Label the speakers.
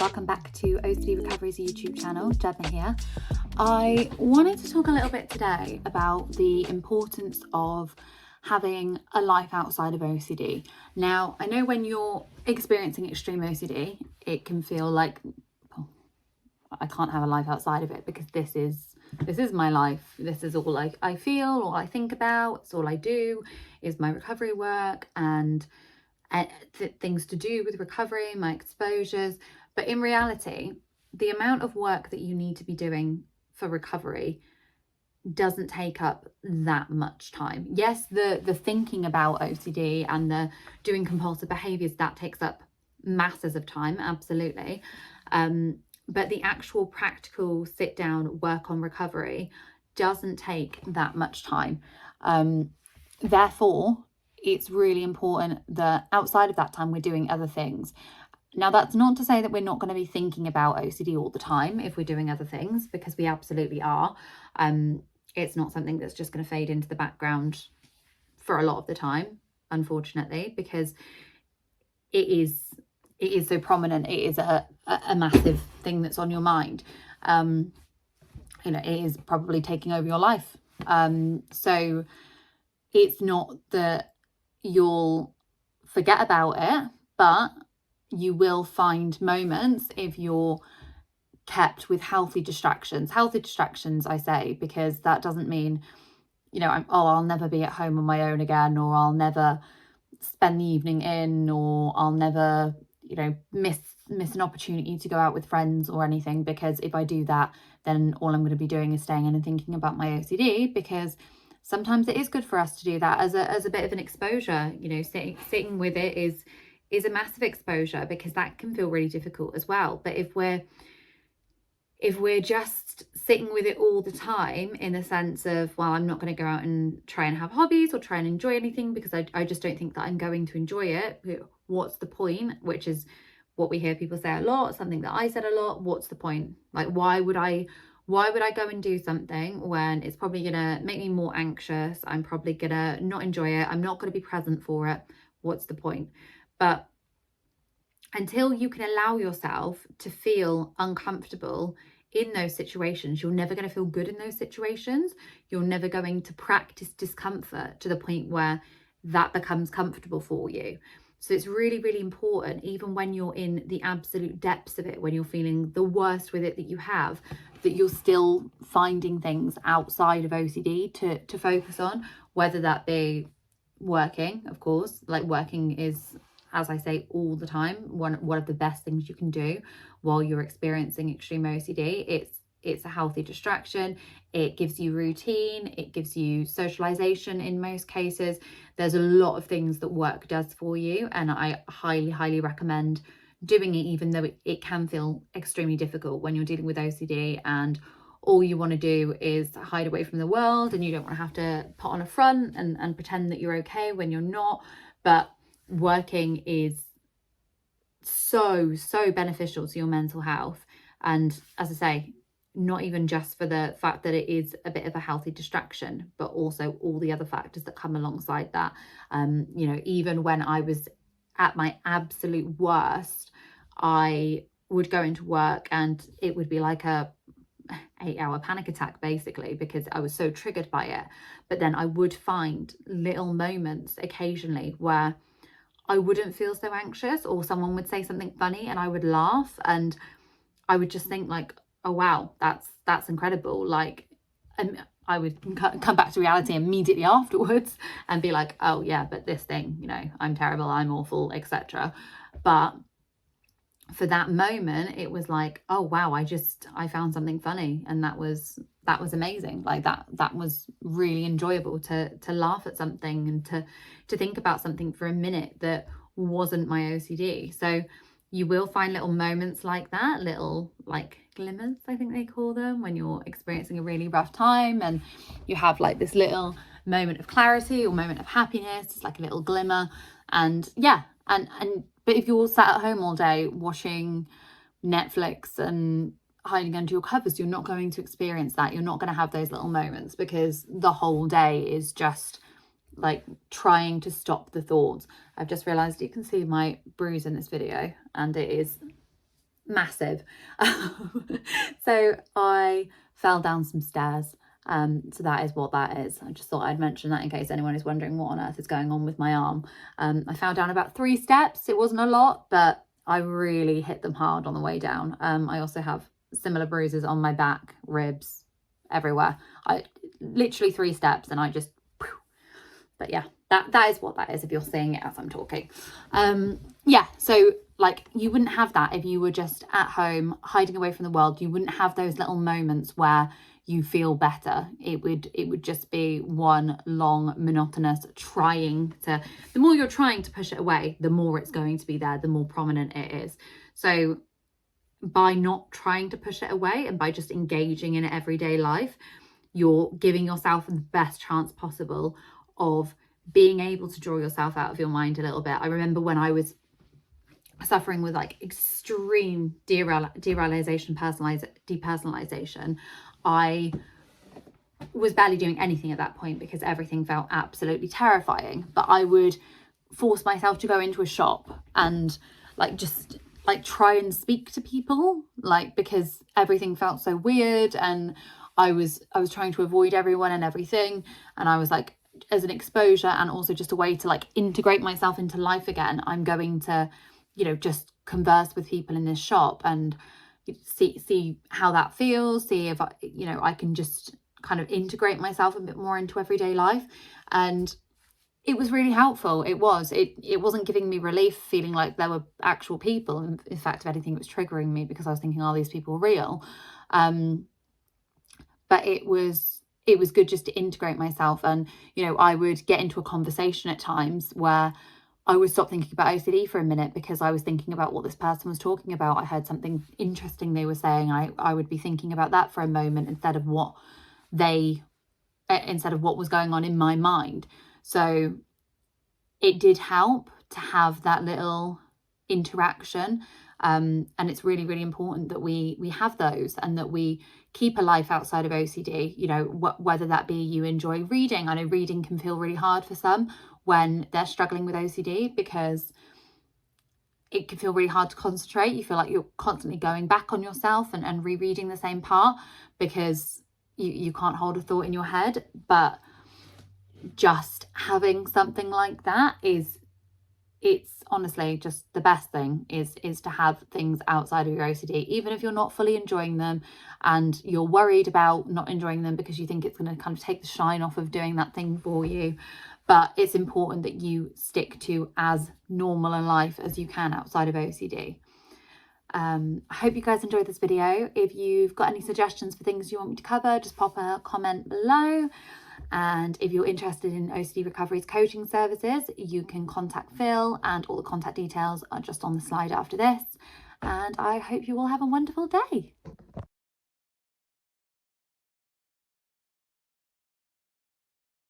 Speaker 1: welcome back to OCD Recovery's YouTube channel. Gemma here. I wanted to talk a little bit today about the importance of having a life outside of OCD. Now, I know when you're experiencing extreme OCD, it can feel like, oh, I can't have a life outside of it because this is my life. This is all I feel, all I think about, it's all I do is my recovery work and things to do with recovery, my exposures. But in reality, the amount of work that you need to be doing for recovery doesn't take up that much time. Yes, the thinking about OCD and the doing compulsive behaviors, that takes up masses of time, absolutely. But the actual practical sit down work on recovery doesn't take that much time. Therefore, it's really important that outside of that time we're doing other things. Now, that's not to say that we're not going to be thinking about OCD all the time if we're doing other things, because we absolutely are. It's not something that's just going to fade into the background for a lot of the time, unfortunately, because it is so prominent. It is a massive thing that's on your mind. It is probably taking over your life. So it's not that you'll forget about it, but you will find moments if you're kept with healthy distractions, I say, because that doesn't mean, I'll never be at home on my own again, or I'll never spend the evening in, or I'll never, miss an opportunity to go out with friends or anything, because if I do that, then all I'm going to be doing is staying in and thinking about my OCD, because sometimes it is good for us to do that as a bit of an exposure. Sitting with it is a massive exposure, because that can feel really difficult as well. But if we're just sitting with it all the time, in the sense of, well, I'm not going to go out and try and have hobbies or try and enjoy anything because I just don't think that I'm going to enjoy it. What's the point? Which is what we hear people say a lot, something that I said a lot. What's the point? Like, why would I go and do something when it's probably gonna make me more anxious? I'm probably gonna not enjoy it. I'm not gonna be present for it. What's the point? But until you can allow yourself to feel uncomfortable in those situations, you're never going to feel good in those situations. You're never going to practice discomfort to the point where that becomes comfortable for you. So it's really, really important, even when you're in the absolute depths of it, when you're feeling the worst with it that you have, that you're still finding things outside of OCD to focus on, whether that be working, of course. Like, working is, as I say all the time, one of the best things you can do while you're experiencing extreme OCD. It's a healthy distraction. It gives you routine. It gives you socialization in most cases. There's a lot of things that work does for you, and I highly, highly recommend doing it, even though it can feel extremely difficult when you're dealing with OCD and all you want to do is hide away from the world, and you don't want to have to put on a front and pretend that you're okay when you're not. But working is so beneficial to your mental health. And as I say, not even just for the fact that it is a bit of a healthy distraction, but also all the other factors that come alongside that. Even when I was at my absolute worst, I would go into work and it would be like a 8-hour panic attack, basically, because I was so triggered by it. But then I would find little moments occasionally where I wouldn't feel so anxious, or someone would say something funny and I would laugh, and I would just think like, oh wow, that's incredible. Like, and I would come back to reality immediately afterwards and be like, oh yeah, but this thing, I'm terrible, I'm awful, etc. But for that moment, it was like, oh wow, I found something funny, and that was amazing. Like, that was really enjoyable to laugh at something and to think about something for a minute that wasn't my OCD. So you will find little moments like that, little like glimmers, I think they call them, when you're experiencing a really rough time and you have like this little moment of clarity or moment of happiness. It's like a little glimmer. And yeah, but if you're sat at home all day watching Netflix and hiding under your covers, you're not going to experience that. You're not going to have those little moments, because the whole day is just like trying to stop the thoughts. I've just realized you can see my bruise in this video, and it is massive. So I fell down some stairs. So that is what that is. I just thought I'd mention that in case anyone is wondering what on earth is going on with my arm. I fell down about 3 steps. It wasn't a lot, but I really hit them hard on the way down. I also have similar bruises on my back, ribs, everywhere. I literally 3 steps and I just, but yeah, that is what that is if you're seeing it as I'm talking. Yeah, so like you wouldn't have that if you were just at home hiding away from the world. You wouldn't have those little moments where you feel better. It would just be one long monotonous trying to, the more you're trying to push it away, the more it's going to be there, the more prominent it is. So by not trying to push it away and by just engaging in everyday life, you're giving yourself the best chance possible of being able to draw yourself out of your mind a little bit. I remember when I was suffering with like extreme derealization, depersonalization, I was barely doing anything at that point because everything felt absolutely terrifying. But I would force myself to go into a shop and like just like try and speak to people, like, because everything felt so weird and I was trying to avoid everyone and everything. And I was like, as an exposure and also just a way to like integrate myself into life again, I'm going to, you know, just converse with people in this shop and see how that feels, see if I can just kind of integrate myself a bit more into everyday life. And it was really helpful. It wasn't giving me relief feeling like there were actual people. In fact, if anything, it was triggering me because I was thinking, are these people real? But it was good just to integrate myself. And, you know, I would get into a conversation at times where I would stop thinking about OCD for a minute because I was thinking about what this person was talking about. I heard something interesting they were saying. I would be thinking about that for a moment instead of what was going on in my mind. So it did help to have that little interaction. And it's really, really important that we have those and that we keep a life outside of OCD, you know, whether that be you enjoy reading. I know reading can feel really hard for some when they're struggling with OCD because it can feel really hard to concentrate. You feel like you're constantly going back on yourself and rereading the same part because you can't hold a thought in your head. But just having something like that it's honestly just the best thing is to have things outside of your OCD, even if you're not fully enjoying them and you're worried about not enjoying them because you think it's going to kind of take the shine off of doing that thing for you. But it's important that you stick to as normal a life as you can outside of OCD. I hope you guys enjoyed this video. If you've got any suggestions for things you want me to cover, just pop a comment below. And if you're interested in OCD Recovery's coaching services, you can contact Phil, and all the contact details are just on the slide after this. And I hope you all have a wonderful day.